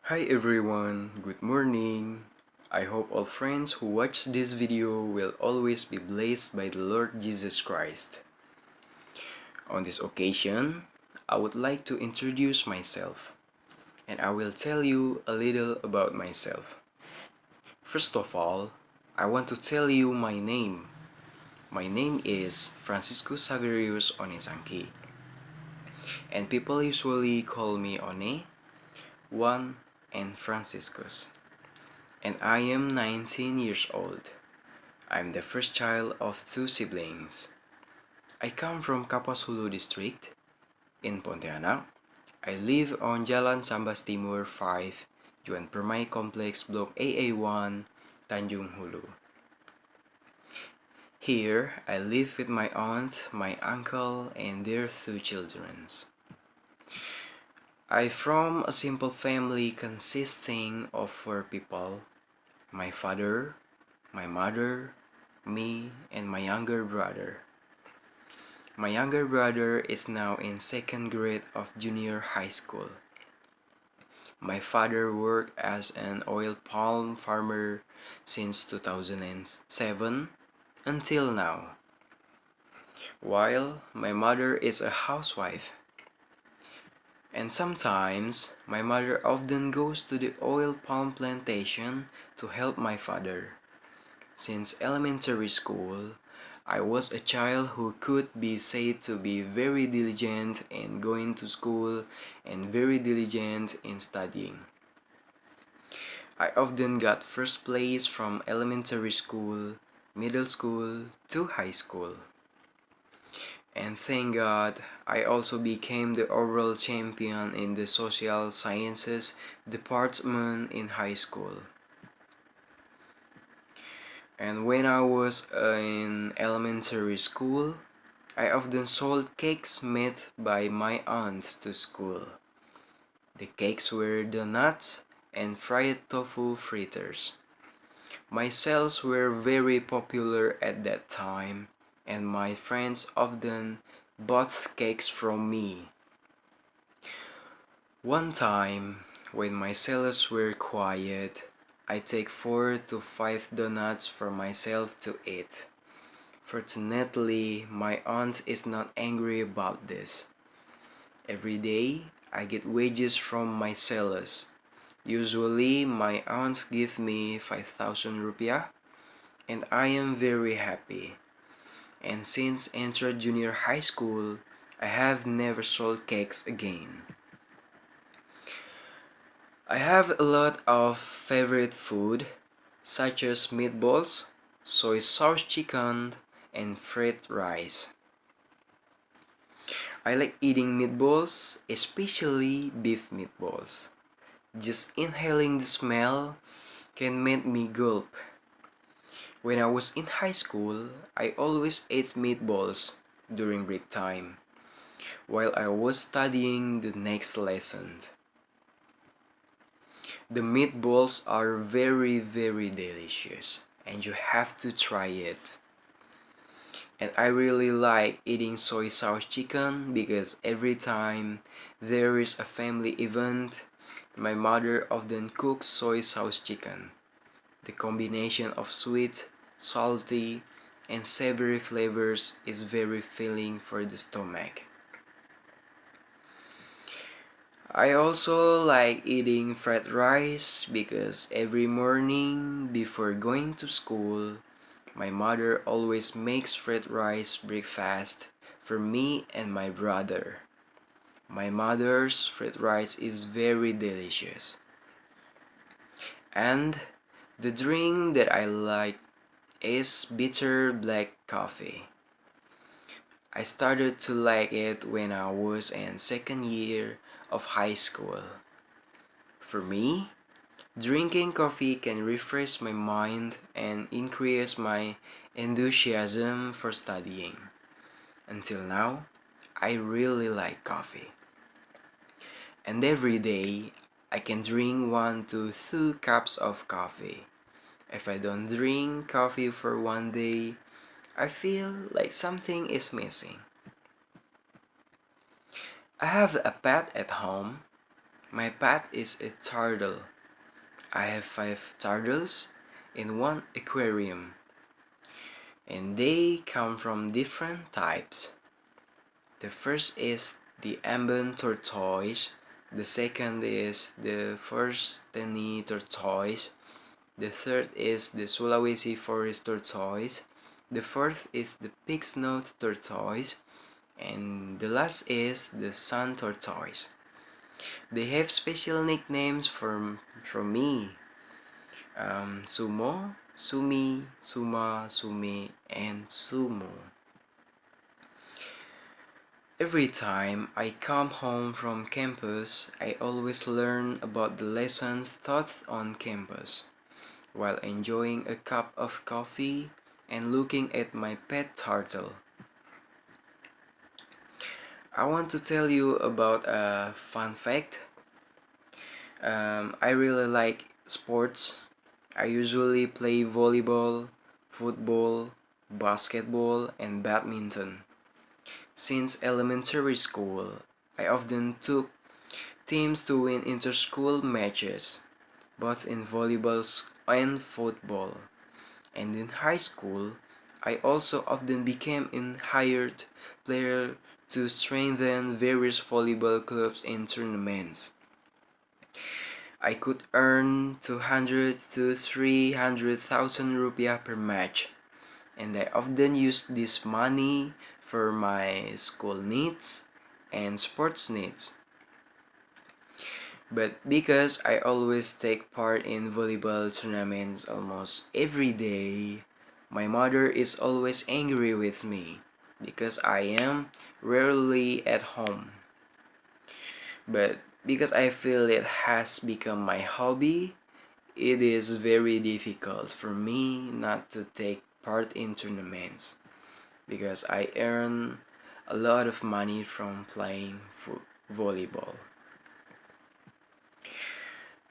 Hi everyone, good morning. I hope all friends who watch this video will always be blessed by the Lord Jesus Christ. On this occasion, I would like to introduce myself and I will tell you a little about myself. First of all, I want to tell you my name. My name is Francisco Saverius Onesangki and people usually call me One, Juan, and Franciscus. And I am 19 years old. I'm the first child of two siblings. I come from Kapuas Hulu district in Pontianak. I live on Jalan Sambas Timur 5, Juan Permai Complex Block AA1, Tanjung Hulu. Here, I live with my aunt, my uncle, and their two children. I'm from a simple family consisting of four people: my father, my mother, me, and my younger brother. My younger brother is now in second grade of junior high school. My father worked as an oil palm farmer since 2007 until now, while my mother is a housewife. And sometimes, my mother often goes to the oil palm plantation to help my father. Since elementary school, I was a child who could be said to be very diligent in going to school and very diligent in studying. I often got first place from elementary school, middle school, to high school. And thank God, I also became the overall champion in the social sciences department in high school. And when I was in elementary school, I often sold cakes made by my aunts to school. The cakes were donuts and fried tofu fritters. My sales were very popular at that time, and my friends often bought cakes from me. One time, when my sales were quiet, I take 4 to 5 donuts for myself to eat. Fortunately, my aunt is not angry about this. Every day, I get wages from my sales. Usually, my aunt gives me 5,000 rupiah, and I am very happy. And since entered junior high school, I have never sold cakes again. I have a lot of favorite food, such as meatballs, soy sauce chicken, and fried rice. I like eating meatballs, especially beef meatballs. Just inhaling the smell can make me gulp. When I was in high school, I always ate meatballs during break time while I was studying the next lesson. The meatballs are very delicious and you have to try it. And I really like eating soy sauce chicken because every time there is a family event, my mother often cooks soy sauce chicken. The combination of sweet, salty, and savory flavors is very filling for the stomach. I also like eating fried rice because every morning before going to school, my mother always makes fried rice breakfast for me and my brother. My mother's fried rice is very delicious. And the drink that I like is bitter black coffee. I started to like it when I was in second year of high school. For me, drinking coffee can refresh my mind and increase my enthusiasm for studying. Until now, I really like coffee. And every day, I can drink 1 to 2 cups of coffee. If I don't drink coffee for one day, I feel like something is missing. I have a pet at home. My pet is a turtle. I have 5 turtles in one aquarium, and they come from different types. The first is the Ambon tortoise, the second is the Forsteni tortoise, the third is the Sulawesi forest tortoise, the fourth is the pig's nose tortoise, and the last is the sun tortoise. They have special nicknames from me. Sumo, Sumi, Suma, Sumi, and Sumo. Every time I come home from campus, I always learn about the lessons taught on campus, while enjoying a cup of coffee and looking at my pet turtle. I want to tell you about a fun fact. I really like sports. I usually play volleyball, football, basketball, and badminton. Since elementary school, I often took teams to win inter-school matches, both in volleyball and football. And in high school, I also often became a hired player to strengthen various volleyball clubs in tournaments. I could earn 200 to 300,000 rupiah per match, and I often used this money for my school needs and sports needs. But because I always take part in volleyball tournaments almost every day, my mother is always angry with me because I am rarely at home. But because I feel it has become my hobby, it is very difficult for me not to take part in tournaments because I earn a lot of money from playing volleyball.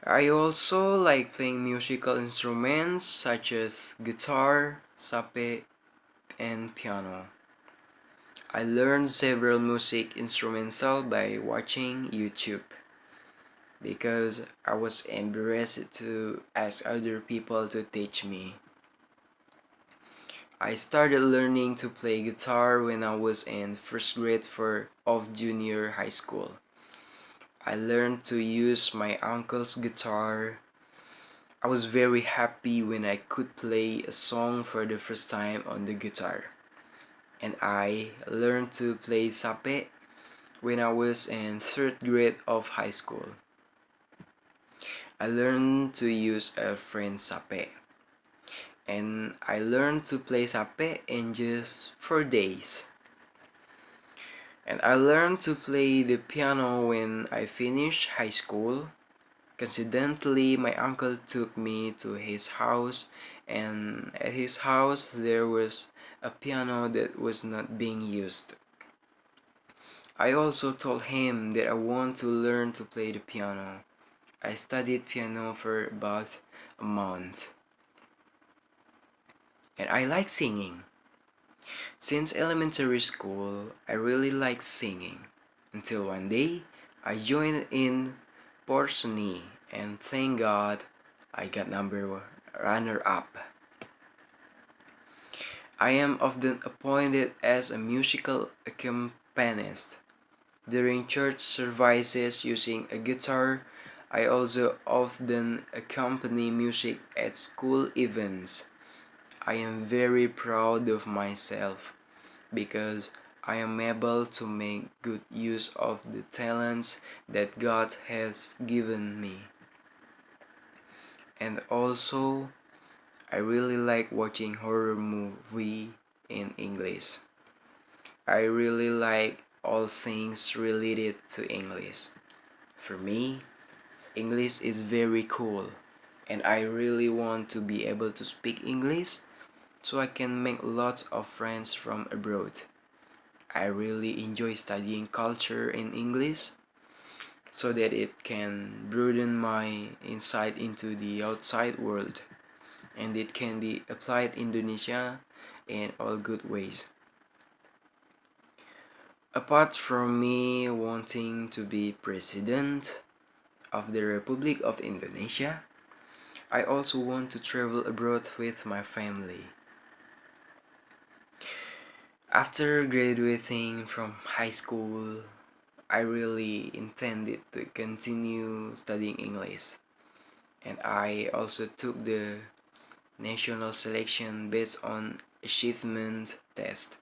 I also like playing musical instruments such as guitar, sape, and piano. I learned several music instrumental by watching YouTube because I was embarrassed to ask other people to teach me. I started learning to play guitar when I was in first grade of junior high school. I learned to use my uncle's guitar. I was very happy when I could play a song for the first time on the guitar. And I learned to play sape when I was in third grade of high school. I learned to use a friend's sape. And I learned to play sape in just 4 days. And I learned to play the piano when I finished high school. Coincidentally, my uncle took me to his house, and at his house there was a piano that was not being used. I also told him that I want to learn to play the piano. I studied piano for about a month. And I like singing. Since elementary school, I really liked singing. Until one day, I joined in Porsni, and thank God I got runner-up. I am often appointed as a musical accompanist during church services using a guitar. I also often accompany music at school events. I am very proud of myself because I am able to make good use of the talents that God has given me. And also, I really like watching horror movie in English. I really like all things related to English. For me, English is very cool, and I really want to be able to speak English so I can make lots of friends from abroad. I really enjoy studying culture in English so that it can broaden my insight into the outside world, and it can be applied in Indonesia in all good ways. Apart from me wanting to be president, of the Republic of Indonesia. I also want to travel abroad with my family. After graduating from high school, I really intended to continue studying English, and I also took the national selection based on achievement test,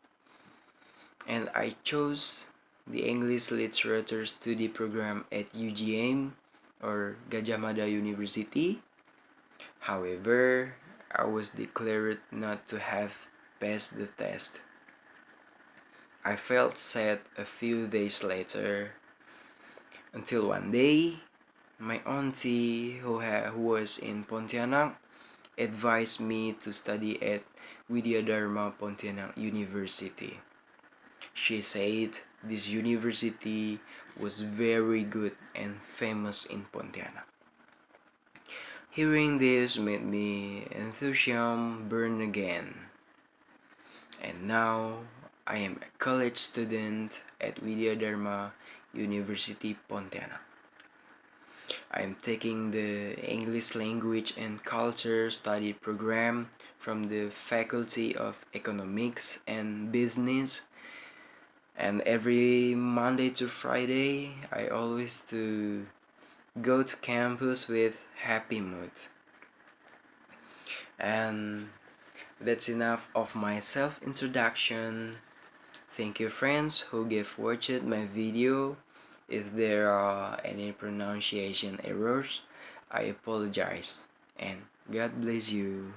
and I chose the English Literature Study Program at UGM or Gadjah Mada University. However, I was declared not to have passed the test. I felt sad a few days later until one day my auntie who was in Pontianak advised me to study at Widyadharma Pontianak University. She said this university was very good and famous in Pontianak. Hearing this made me enthusiasm burn again. And now I am a college student at Widyadharma University Pontianak. I am taking the English Language and Culture Study program from the Faculty of Economics and Business, and every Monday to Friday I always go to campus with happy mood. And that's enough of my self-introduction. Thank you friends who gave watched my video. If there are any pronunciation errors, I apologize, and God bless you.